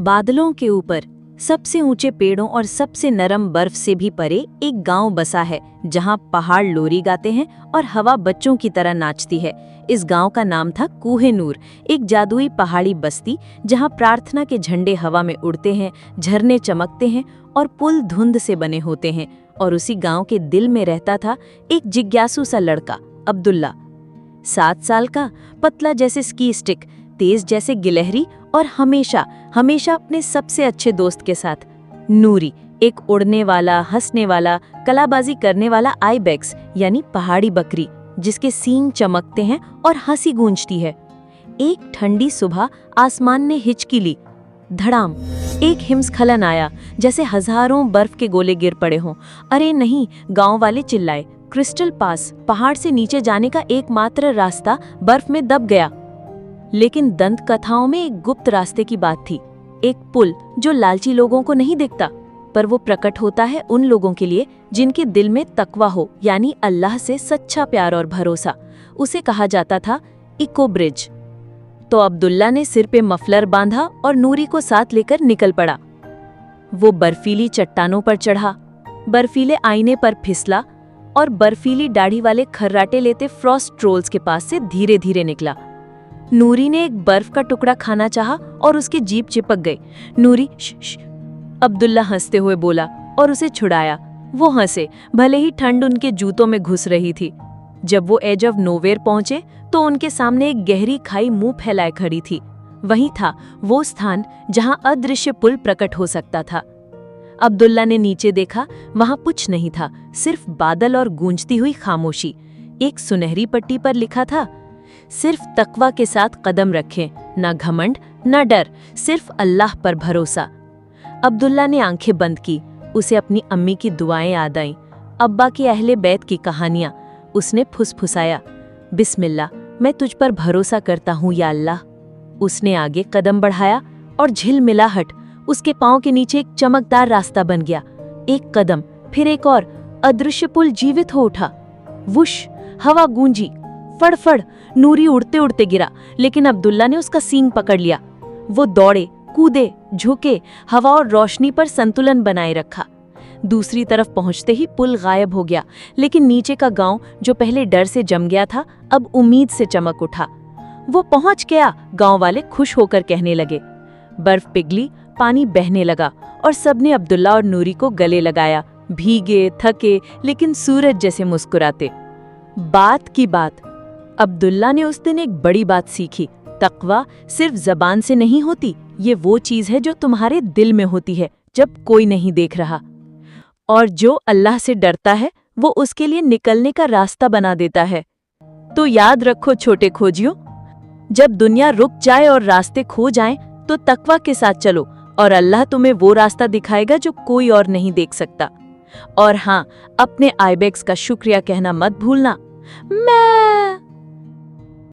बादलों के ऊपर सबसे ऊंचे पेड़ों और सबसे नरम बर्फ से भी परे एक गांव बसा है जहां पहाड़ लोरी गाते हैं और हवा बच्चों की तरह नाचती है। इस गांव का नाम था कूहे नूर, एक जादुई पहाड़ी बस्ती जहां प्रार्थना के झंडे हवा में उड़ते हैं, झरने चमकते हैं और पुल धुंध से बने होते हैं। और उसी गांव के दिल में रहता था एक जिज्ञासु सा लड़का, अब्दुल्ला। 7 साल का, पतला जैसे स्की स्टिक, तेज जैसे गिलहरी और हमेशा हमेशा अपने सबसे अच्छे दोस्त के साथ। नूरी, एक उड़ने वाला, हंसने वाला, कलाबाजी करने वाला आइबेक्स यानी पहाड़ी बकरी, जिसके सींग चमकते हैं और हंसी गूंजती है। एक ठंडी सुबह आसमान ने हिचकी ली। धड़ाम, एक हिमस्खलन आया, जैसे हजारों बर्फ के गोले गिर पड़े हों। अरे नहीं, गांव वाले चिल्लाए। क्रिस्टल पास, पहाड़ से नीचे जाने का एकमात्र रास्ता, बर्फ में दब गया। लेकिन दंत कथाओं में एक गुप्त रास्ते की बात थी, एक पुल जो लालची लोगों को नहीं दिखता, पर वो प्रकट होता है उन लोगों के लिए जिनके दिल में तकवा हो, यानी अल्लाह से सच्चा प्यार और भरोसा। उसे कहा जाता था इको ब्रिज। तो अब्दुल्ला ने सिर पे मफलर बांधा और नूरी को साथ लेकर निकल पड़ा। वो बर्फीली चट्टानों पर चढ़ा, बर्फीले आईने पर फिसला और बर्फीली दाढ़ी वाले खर्राटे लेते फ्रॉस्ट ट्रोल्स के पास से धीरे धीरे निकला। नूरी ने एक बर्फ का टुकड़ा खाना चाहा और उसकी जीभ चिपक गई। नूरी, श्श। अब्दुल्ला हंसते हुए बोला और उसे छुड़ाया। वो हंसे, भले ही ठंड उनके जूतों में घुस रही थी। जब वो एज ऑफ नोवेयर पहुंचे तो उनके सामने एक गहरी खाई मुंह फैलाए खड़ी थी। वही था वो स्थान जहां अदृश्य पुल प्रकट हो सकता था। अब्दुल्ला ने नीचे देखा, वहां कुछ नहीं था, सिर्फ बादल और गूंजती हुई खामोशी। एक सुनहरी पट्टी पर लिखा था, सिर्फ तकवा के साथ कदम रखें, ना घमंड ना डर, सिर्फ अल्लाह पर भरोसा। अब्दुल्ला ने आंखें बंद की। उसे अपनी अम्मी की दुआएं याद आईं, अब्बा के अहले बैत की कहानियां। उसने फुसफुसाया, बिस्मिल्लाह, मैं तुझ पर भरोसा करता हूँ या अल्लाह। उसने आगे कदम बढ़ाया और झिलमिलाहट, उसके पांव के नीचे एक चमकदार रास्ता बन गया। एक कदम, फिर एक और, अदृश्य पुल जीवित हो उठा। वुश, हवा गूंजी, फड़फड़, नूरी उड़ते उड़ते गिरा, लेकिन अब्दुल्ला ने उसका सींग पकड़ लिया। वो दौड़े, कूदे, झुके, हवा और रोशनी पर संतुलन बनाए रखा। दूसरी तरफ पहुंचते ही पुल गायब हो गया, लेकिन नीचे का गांव, जो पहले डर से जम गया था, अब उम्मीद से चमक उठा। वो पहुंच गया, गांव वाले खुश होकर कहने लगे। बर्फ पिघली, पानी बहने लगा और सबने अब्दुल्ला और नूरी को गले लगाया, भीगे, थके, लेकिन सूरज जैसे मुस्कुराते। बात की बात, अब्दुल्ला ने उस दिन एक बड़ी बात सीखी। तकवा सिर्फ जबान से नहीं होती, ये वो चीज है जो तुम्हारे दिल में होती है जब कोई नहीं देख रहा। और जो अल्लाह से डरता है वो उसके लिए निकलने का रास्ता बना देता है। तो याद रखो छोटे खोजियों, जब दुनिया रुक जाए और रास्ते खो जाएं, तो तकवा के साथ चलो और अल्लाह तुम्हें वो रास्ता दिखाएगा जो कोई और नहीं देख सकता। और हाँ, अपने आइबेक्स का शुक्रिया कहना मत भूलना। मैं